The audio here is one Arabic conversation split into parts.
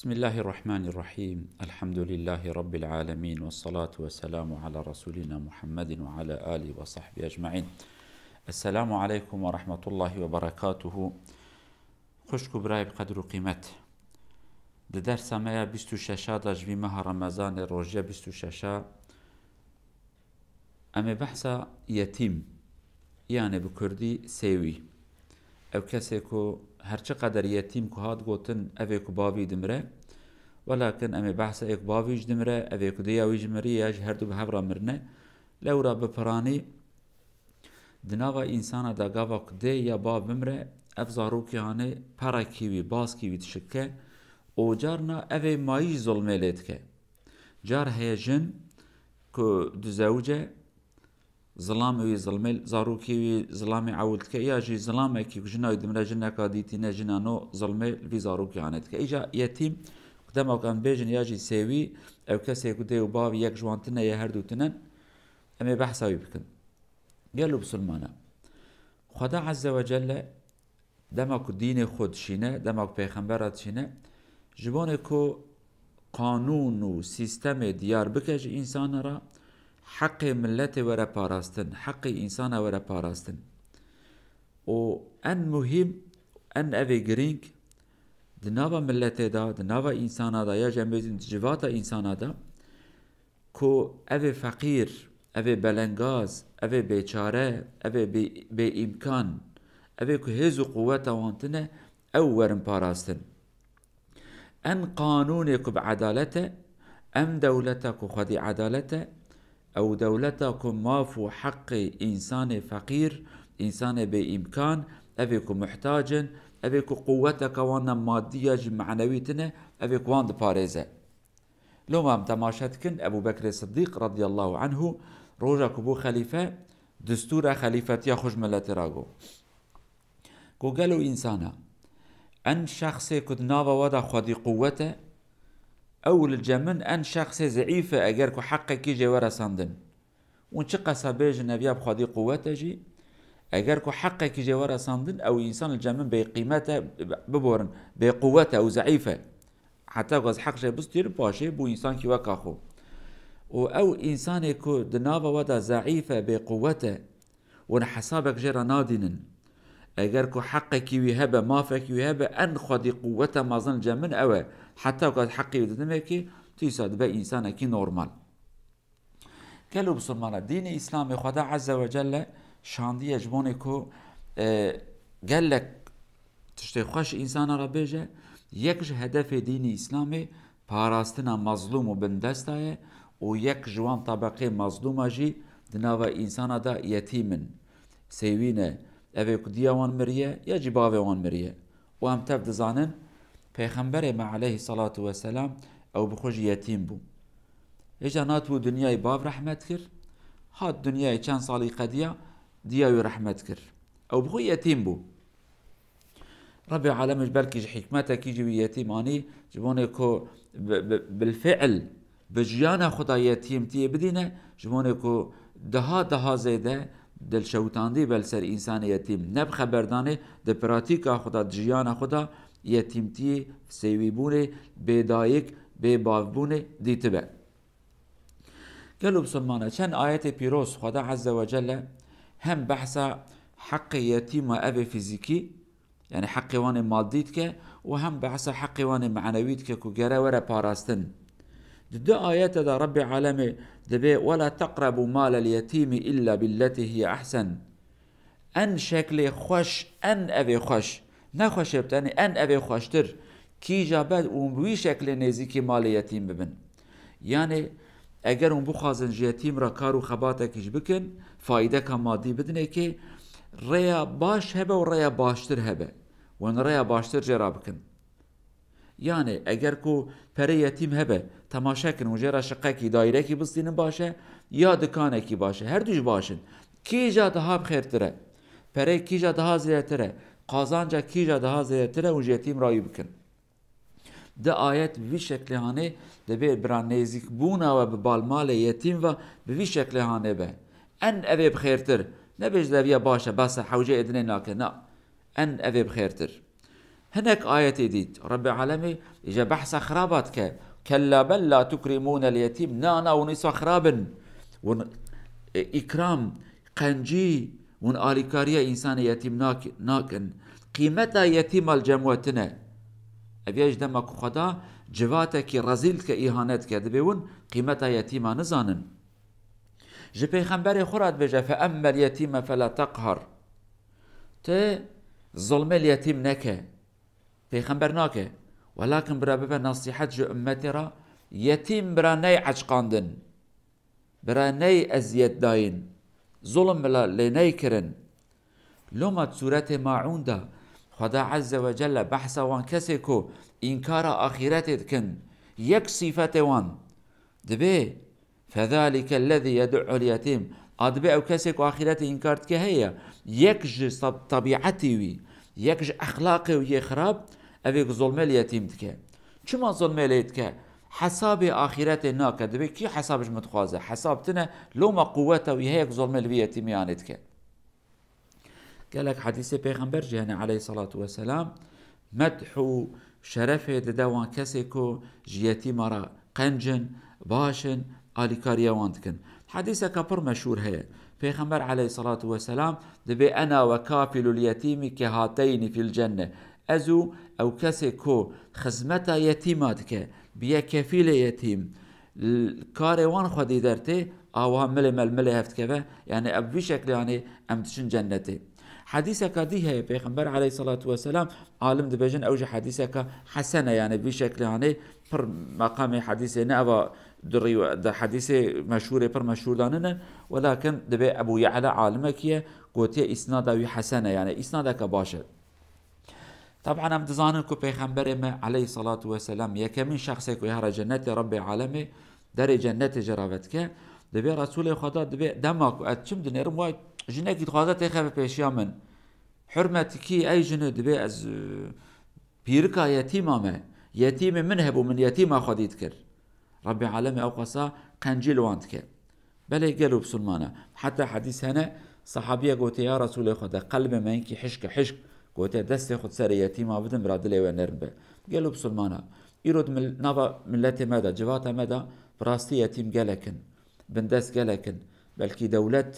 بسم الله الرحمن الرحيم. الحمد لله رب العالمين، والصلاة والسلام على رسولنا محمد وعلى آله وصحبه أجمعين. السلام عليكم ورحمة الله وبركاته. خوشكو براي بقدر قيمت درس ما 26 دجوی ماه رمضان روژه 26 اما بحثا يتيم يعني بكردي سيوي او کسی که هرچه قدر یتیم که هاد گوتن اوه که باوی دمره، ولكن امی بحث ایک باویج دمره اوه که دیاویج مریج هر دو به هفرا مرنه لورا بپرانی دناوا انسان دا گاوا که دی یا باو بمره افزارو که هانه پرا کیوی باز کیوی تشکه او جارنا اوه مایش ظلمه لید که جار هیجن که دو زوجه ظلامي ظلمي زاروكي ظلامي عولت كي ياجي ظلامي كي جنا دمرا جنا كاديتينا جنا نو ظلمي في زاروكي عنت كي اجا يتيم قدام كان بيجن ياجي سيوي او كسي كدي وباب يك جوانتنا يا هردو تنن اما بحثاوي بكن قالوا بسلمانا خدا عز وجل دمك دين خود شينه دمك پیغمبرات شينه جبونه كو قانون و سيستم ديار بكج انسان را حق ملت ورا پاراستن، حق انسان ورا پاراستن و ان مهم ان اوی گرینگ دناوا ملت دا دناوا انسان دا یا جنبیزن جواتا انسان دا کو اوی فقیر اوی بلنگاز اوی بیچاره اوی بی امکان اوی که هزو قوتا وانتنه او ورن پاراستن ان قانونك بعدالته ام دولتك خدي عدالته او دولتكم مافو حق انسان فقير انسان بامكان ابيكو محتاجن ابيكو قوتك وانا مادية معنويتنا ابيكو واند باريزة لو ما تماشت كن ابو بكر الصديق رضي الله عنه روجا كبو خليفة دستور خليفة يا خوش ملت راغو كو قالوا انسانا ان شخص كد ناوا ودا خدي قوته او الجمن ان شخص ضعيفه اگر کو حق کی جوار ساندن اون چه قصبه جنبیه بخوادی قوته جی اگر کو حق کی جوار ساندن او انسان الجمن بقيمته ببورن بقوته او ضعيفه حتى غز حق جه بستير باشه بو انسان کی وکاخو او انسان کو دناوا ودا ضعيفه بقوته ون حسابك جرا نادنن اگر کو حق کی وهبه ما فك وهبه ان خدي قوته مازن جمن او حتى وقت حقي ودمكي تيساد با انسان كي نورمال قالوا بسلمان الدين الاسلامي خدا عز وجل شاندي يجبونكو قال لك تشتي خوش انسان را بيجه يكش هدف دين اسلامي باراستنا مظلوم وبندستايه ويك جوان طبقه مظلومه جي دناوا انسان دا يتيمن سيوينه اوه کدیا وان مریه یا جباوه وان مریه و هم تفد زانن پیغمبر ما علیه صلاة و سلام او بخوش یتیم بو ایجا ناتو دنیای باب رحمت کر هاد دنیای چند سالی قدیا دیاوی رحمت کر او بخو یتیم بو رب العالمش بلکیش حکمتا کی جوی یتیم آنی جبونه که بالفعل بجیان خدا یتیم تیه بدینه جبونه که ده زیده دل شوتاندی بل سر انسان یتیم نب خبردانه ده پراتیکا خدا جیان خدا یتیمتی سیوی بونه بیدایک بی باوبونه دیتبه قالوا بسلمانه چند آیت پیروز خدا عز وجل هم بحثا حق یتیم و اب فیزیکی يعني حق وان مادیت که و هم بحثا حق وان معنویت که گره وره پاراستن دو آيات دا رب العالمين دبي ولا تقربوا مال اليتيم إلا بالتي هي أحسن أن شكل خوش أن أبي خوش نخوش بتاني أن أبي خوشتر كي جابد بوي شكل نزيكي مال يتيم ببن يعني اگر اون بخوازن يتيم را كارو خباتك ايش بكن فايدة كمادي بدنه كي ريا باش هبه و ريا باشتر هبه وان ريا باشتر جرا بكن يعني اگر کو پره یتیم هبه تماشا کن و جرا شقه کی دایره کی بستین باشه یا دکانه کی باشه هر دوش باشن کی جا daha بخیرتره پره کی جا daha زیادتره قازانجا کی جا daha زیادتره و یتیم رای بکن ده آیت به شکل هانه ده به بران نزیک بونا و به بالمال یتیم و به شکل هانه به ان اوی بخیرتر نبیش دویا باشه بس حوجه ادنه ناکه نا ان اوی بخیرتر هناك آية ديد رب العالمين إجا بحث خرابات كلا بل لا تكرمون اليتيم نانا ونسوا خرابن ون إكرام قنجي ون آليكاريا إنسان يتيم ناكن قيمتا يتيم الجموتنا أبيش دمك خدا جواتك رزيلك إهانتك دبيون قيمتا يتيما نزانن جي پیغمبر خورات بجا فأما اليتيم فلا تقهر ت ظلم اليتيم نكه پیغمبر ناكه ولكن برا ببا نصيحت جو امتي را يتيم برا ني عجقاندن برا ني ازيت داين ظلم بلا لني كرن لما سورة ماعون دا خدا عز وجل بحثا وان كسيكو إنكار آخرتت كن يك صفت وان دبي فذلك الذي يدعو اليتيم أدبي أو كسيكو آخرتي إنكارت كهيا يكج طبيعتي وي يكج أخلاقي ويخراب أبيك ظلم اليتيم تكا شما ظلم اليتيم حساب آخرتي ناكا دبي كي حسابش متخوازة حسابتنا لو ما قوته ويهيك ظلم اليتيم يعني تكا قالك حديث پیغمبر جهنم عليه الصلاة والسلام مدحو شرفه دوان كسيكو جيتي مرا قنجن باشن آليكاريا وانتكن حديثة كبر مشهور هي پیغمبر عليه الصلاة والسلام دبي أنا وكافل اليتيم كهاتين في الجنة أزو أو كسيكو خزمتا يتيماتك بيا كفيل يتيم الكاروان خدي درتي أو مل هفت كذا يعني أبي شكل يعني أمتشن جنتي حديثة كدي هي پیغمبر عليه الصلاة والسلام عالم دبجن أوجه حديثة حسنة يعني بشكل يعني پر مقام حديثة نأبا دري ده حديثة مشهورة پر مشهور داننا ولكن دبي أبو يعلى عالمك قوتي إسناده حسنة يعني إسنادك باشر طبعا ام دزانكو پیغمبر ما عليه الصلاة والسلام يكمن شخصك ويهر جنة رب العالمين در جنة جراوتك دبي رسول خدا دبي دمك اتشم دنيرم واي جنك خدا تخاف پیشیا من حرمتكي اي جنو دبي از بيركا يتيمه يتيم من هبو من يتيم خديت كر رب العالمين او قصا قنجيل وانتك بل قالوا بسلمانه حتى حديث هنا صحابيه قلت يا رسول خدا قلب ما ينكي حشك قلت دست خد سر يتيمه بدن برادلي ونربه قالوا بسلمانه يرد من نبا ملتي مدى جواتا مدى براستي يتيم قالكن بندس قالكن بلكي دولت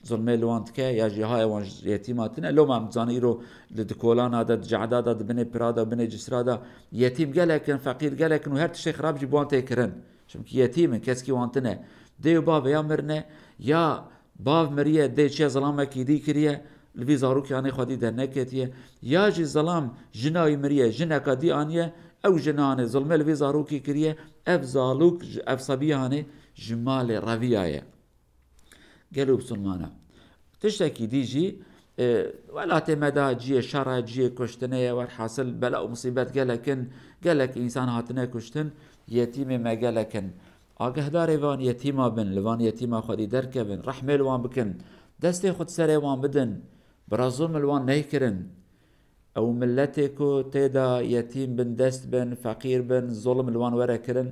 ظلمي لوانتك يا جهاي وان يتيماتنا لو ما مزانيرو لدكولان هذا جعداد هذا بني برادا بني جسرادا يتيم قالكن فقير قالكن وهر الشيخ راب جبوان تيكرن شمكي يتيم كسكي وانتنا ديو باب يا مرنا يا باب مريه دي شي ظلامك يدي كريه الفي زاروك يعني خدي درنكتيه يا جي ظلام جناي مريه جنك دي انيه او جنان ظلم الفي زاروكي كريه اف زالوك اف صبيانه جمال رفيايه قالوا بسلمانه تشتكي ديجي ولا تمدا جي شر جي كشتنيه والحاصل بلاء مصيبات قالك انسان هاتنا كشتن يتيم ما قالكن آگهدار وان يتيما بن لوان يتيما خودی درکبن رحمه لوان بکن دستی خود سر وان بدن برا ظلم لوان نيكرن او ملتكو تيدا يتيم بن دست بن فقير بن ظلم لوان ورا كرن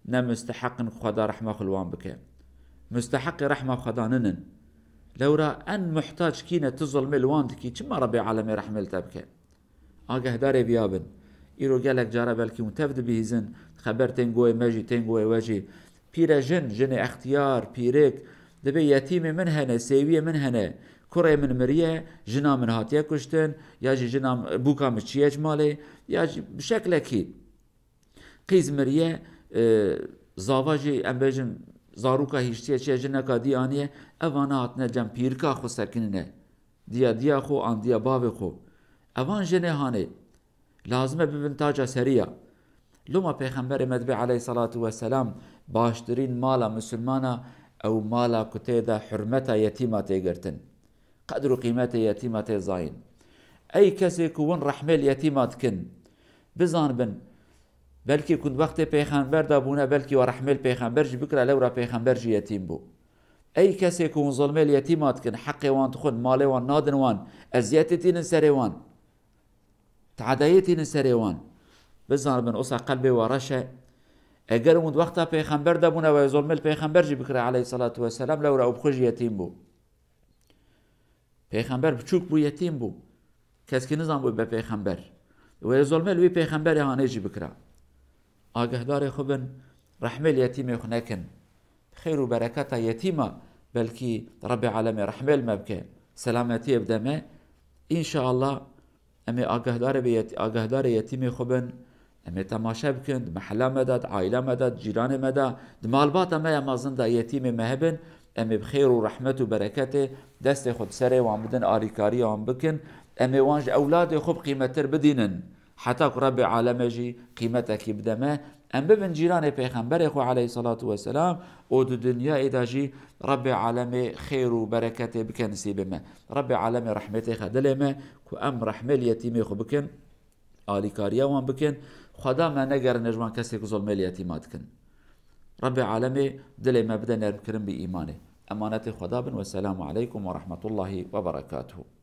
نمستحق خدا رحمه خلوان بك مستحق رحمه خدا ننن لو را ان محتاج كينه تظلم لوان دكي كما ربي عالمي رحمه بك آگهدار بيابن ایرو گلک جاره بلکی متفد بیزن خبر تنگوی مجی تنگوی وجی پیره جن اختیار پیرک دبی یتیم من هنه سیوی من هنه کره من مریه جنا من هاتیه کشتن یا جی جنا بوکا مچیه جماله یا جی بشکل کی قیز مریه زاواجی ام بجم زاروکا هیشتیه چیه جنا کا دی آنیه اوانا هاتنه جم پیرکا خو سکننه دیا خو آن دیا باو خو اوان جنه هانه لازمه ببن تاجا سريع لما پیغمبر مدبع عليه الصلاة والسلام باشترين مالا مسلمانا او مالا كتيدا حرمتا يتيمة تيغرتن قدر قيمة يتيمة زاين اي كسي كون رحمة اليتيمة كن بزان بن بلكي كنت وقت پیغمبر دابونا بلكي ورحمة پیغمبر جي بكرا لورا پیغمبر جي يتيم بو اي كسي كون ظلمة اليتيمة كن حقي وان تخون مالي وان نادن وان ازياتتين سري وان تعدايتي نسريوان بزان بن أصع قلبي ورشة اگر مد وقتا پیغمبر دبونه و ظلم الپیغمبر جی بکره علیه الصلاة والسلام لو را بخوش یتیم بو پیغمبر بچوک بو یتیم بو کس که نظام بو به پیغمبر و ظلم لوی پیغمبر هانه جی بکرا آگهدار خوبن رحمه اليتیم خو نکن خیر و برکت یتیمه بلکی رب العالمین رحمه المبکه سلامتی بدمه ان شاء الله امی آگهدار یتیم خوبن امی تماشا بکن محله مدد عائله مدد جیران مدد دمالبات اما مازن دا یتیم مهبن امی بخیر و رحمت و برکت دست خود سره و بدن آریکاری هم بکن امی وانج اولاد خوب قیمتر بدینن حتی که رب العالمین جی قیمتك بدمه ام ببن جيران پیغمبر خو عليه الصلاة والسلام او دو دنیا ایداجی رب العالمین خیر و برکت بکن نصیب ما رب العالمین رحمت خدل ما کو ام رحمه الیتیم خو بکن آلیکاریا وان بکن خدا ما نگر نجوان کسی که ظلم الیتیمات کن رب العالمین دل ما بدن نرم کرن بی ایمانه امانت خدا بن والسلام عليكم ورحمة الله وبركاته.